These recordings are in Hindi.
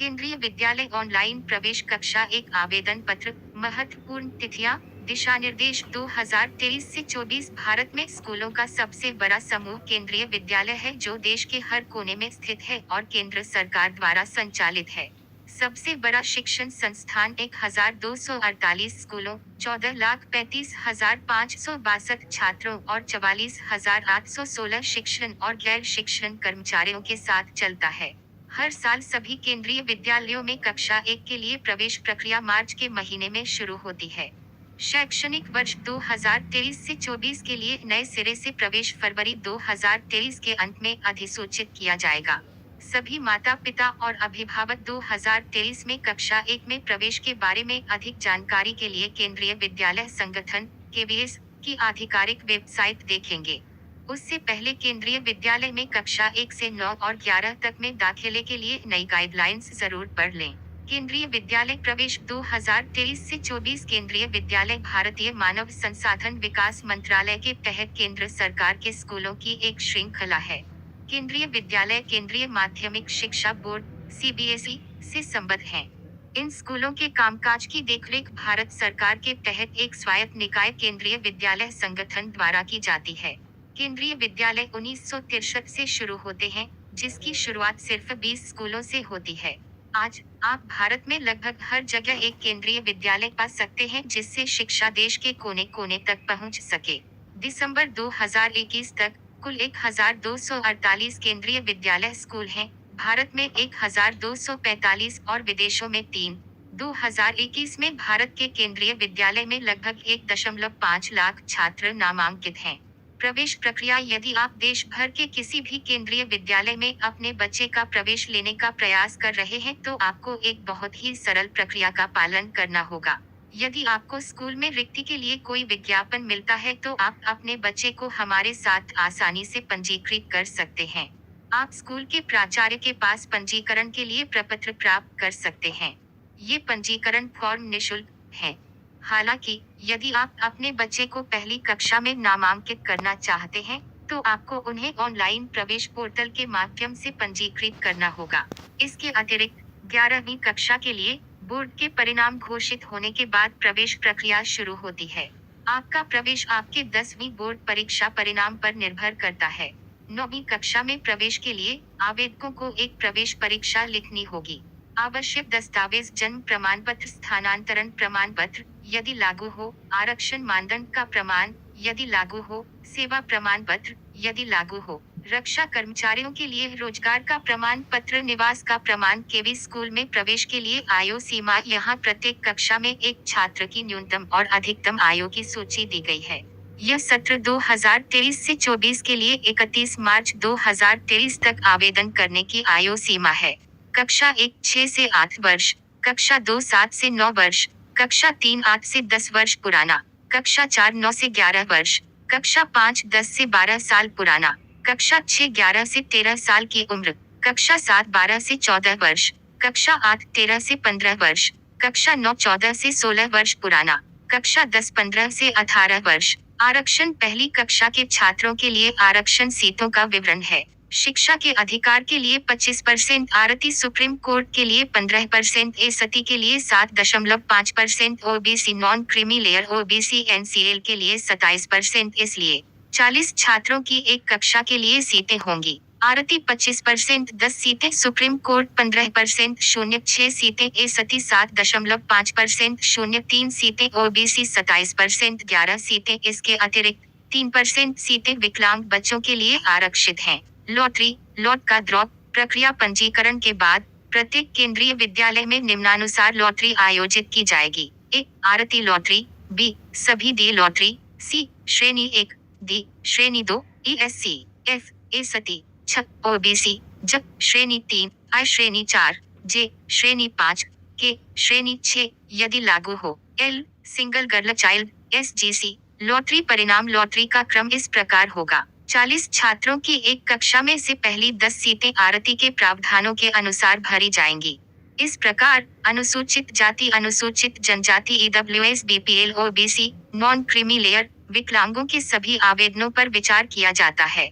केंद्रीय विद्यालय ऑनलाइन प्रवेश कक्षा एक आवेदन पत्र। महत्वपूर्ण तिथियां। दिशा निर्देश 2023 से 24। भारत में स्कूलों का सबसे बड़ा समूह केंद्रीय विद्यालय है जो देश के हर कोने में स्थित है और केंद्र सरकार द्वारा संचालित है। सबसे बड़ा शिक्षण संस्थान 1248 स्कूलों, 14,35,562 छात्रों और 44,816 शिक्षण और गैर शिक्षण कर्मचारियों के साथ चलता है। हर साल सभी केंद्रीय विद्यालयों में कक्षा 1 के लिए प्रवेश प्रक्रिया मार्च के महीने में शुरू होती है। शैक्षणिक वर्ष 2023 से 24 के लिए नए सिरे से प्रवेश फरवरी 2023 के अंत में अधिसूचित किया जाएगा। सभी माता पिता और अभिभावक 2023 में कक्षा 1 में प्रवेश के बारे में अधिक जानकारी के लिए केंद्रीय विद्यालय संगठन (केवीएस) की आधिकारिक वेबसाइट देखेंगे। उससे पहले केंद्रीय विद्यालय में कक्षा 1 से 9 और 11 तक में दाखिले के लिए नई गाइडलाइंस जरूर पढ़ लें। केंद्रीय विद्यालय प्रवेश 2023 से 24। केंद्रीय विद्यालय भारतीय मानव संसाधन विकास मंत्रालय के तहत केंद्र सरकार के स्कूलों की एक श्रृंखला है। केंद्रीय विद्यालय केंद्रीय माध्यमिक शिक्षा बोर्ड (सीबीएसई) से संबद्ध हैं। इन स्कूलों के कामकाज की देखरेख भारत सरकार के तहत एक स्वायत्त निकाय केंद्रीय विद्यालय संगठन द्वारा की जाती है। केंद्रीय विद्यालय 1963 से शुरू होते हैं, जिसकी शुरुआत सिर्फ 20 स्कूलों से होती है। आज आप भारत में लगभग हर जगह एक केंद्रीय विद्यालय पा सकते हैं जिससे शिक्षा देश के कोने कोने तक पहुंच सके। दिसंबर 2021 तक कुल 1248 केंद्रीय विद्यालय स्कूल हैं। भारत में 1245 और विदेशों में 3। 2021 में भारत के केंद्रीय विद्यालय में लगभग 1.5 लाख छात्र नामांकित हैं। प्रवेश प्रक्रिया। यदि आप देश भर के किसी भी केंद्रीय विद्यालय में अपने बच्चे का प्रवेश लेने का प्रयास कर रहे हैं तो आपको एक बहुत ही सरल प्रक्रिया का पालन करना होगा। यदि आपको स्कूल में रिक्ति के लिए कोई विज्ञापन मिलता है तो आप अपने बच्चे को हमारे साथ आसानी से पंजीकृत कर सकते हैं। आप स्कूल के प्राचार्य के पास पंजीकरण के लिए प्रपत्र प्राप्त कर सकते हैं। ये पंजीकरण फॉर्म निःशुल्क है। हालांकि यदि आप अपने बच्चे को पहली कक्षा में नामांकित करना चाहते हैं, तो आपको उन्हें ऑनलाइन प्रवेश पोर्टल के माध्यम से पंजीकृत करना होगा। इसके अतिरिक्त 11वीं कक्षा के लिए बोर्ड के परिणाम घोषित होने के बाद प्रवेश प्रक्रिया शुरू होती है। आपका प्रवेश आपके 10वीं बोर्ड परीक्षा परिणाम पर निर्भर करता है। 9वीं कक्षा में प्रवेश के लिए आवेदकों को एक प्रवेश परीक्षा लिखनी होगी। आवश्यक दस्तावेज: जन्म प्रमाण पत्र, स्थानांतरण प्रमाण पत्र यदि लागू हो, आरक्षण मानदंड का प्रमाण यदि लागू हो, सेवा प्रमाण पत्र यदि लागू हो, रक्षा कर्मचारियों के लिए रोजगार का प्रमाण पत्र, निवास का प्रमाण। केवी स्कूल में प्रवेश के लिए आयु सीमा। यहाँ प्रत्येक कक्षा में एक छात्र की न्यूनतम और अधिकतम आयु की सूची दी गई है। यह सत्र 2023 से 24 के लिए 31 मार्च 2023 तक आवेदन करने की आयु सीमा है। कक्षा 1 6 से 8 वर्ष, कक्षा 2 7 से 9 वर्ष, कक्षा 3 8 से 10 वर्ष पुराना, कक्षा 4 9 से 11 वर्ष, कक्षा 5 10 से 12 साल पुराना, कक्षा 6 11 से 13 साल की उम्र, कक्षा 7 12 से 14 वर्ष, कक्षा 8 13 से 15 वर्ष, कक्षा 9 14 से 16 वर्ष पुराना, कक्षा 10 15 से 18 वर्ष। आरक्षण: पहली कक्षा के छात्रों के लिए आरक्षण सीटों का विवरण है। शिक्षा के अधिकार के लिए 25% आरटी, सुप्रीम कोर्ट के लिए 15%, एसटी के लिए 7.5%, OBC non creamy layer OBC NCL के लिए 27%। इसलिए 40 छात्रों की एक कक्षा के लिए सीटें होंगी। आरटी 25%, 10 सीटें, सुप्रीम कोर्ट 15%, 0.6 सीटें, एसटी 7.5%, 0.3 सीटें, ओबीसी 27%, 11 सीटें। इसके अतिरिक्त 3% सीटें विकलांग बच्चों के लिए आरक्षित हैं। लॉटरी: लॉट का ड्रॉ प्रक्रिया। पंजीकरण के बाद प्रत्येक केंद्रीय विद्यालय में निम्नानुसार लॉटरी आयोजित की जाएगी। ए. आरती लॉटरी, बी. सभी डी लॉटरी, सी. श्रेणी 1, डी. श्रेणी 2, ईएससी, एफ. एसटी, छ. ओबीसी, ज. श्रेणी 3, आई. श्रेणी 4, जे. श्रेणी 5, के. श्रेणी 6 यदि लागू हो, L. Single girl child, SGC. Lottery परिणाम: लॉटरी का क्रम इस प्रकार होगा। 40 छात्रों की एक कक्षा में से पहली 10 सीटें आरती के प्रावधानों के अनुसार भरी जाएंगी। इस प्रकार अनुसूचित जाति, अनुसूचित जनजाति, EWS, BPL, OBC, non creamy layer, विकलांगों के सभी आवेदनों पर विचार किया जाता है।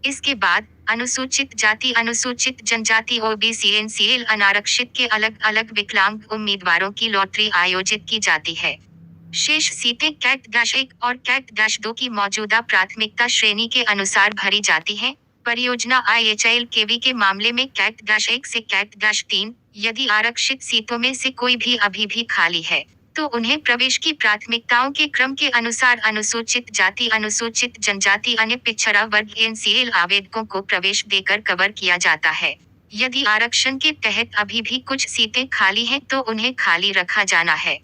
इसके बाद अनुसूचित जाति अनुसूचित जनजाति ओबीसी एनसीएल अनारक्षित के अलग अलग विकलांग उम्मीदवारों की लॉटरी आयोजित की जाती है। शेष सीटें कैट-1 और कैट-2 की मौजूदा प्राथमिकता श्रेणी के अनुसार भरी जाती हैं। परियोजना आईएचएल केवी के मामले में कैट-1 से कैट-3 यदि आरक्षित सीटों में से कोई भी अभी भी खाली है, तो उन्हें प्रवेश की प्राथमिकताओं के क्रम के अनुसार अनुसूचित जाति अनुसूचित जनजाति अन्य पिछड़ा वर्ग एनसीएल आवेदकों को प्रवेश देकर कवर किया जाता है। यदि आरक्षण के तहत अभी भी कुछ सीटें खाली हैं तो उन्हें खाली रखा जाना है।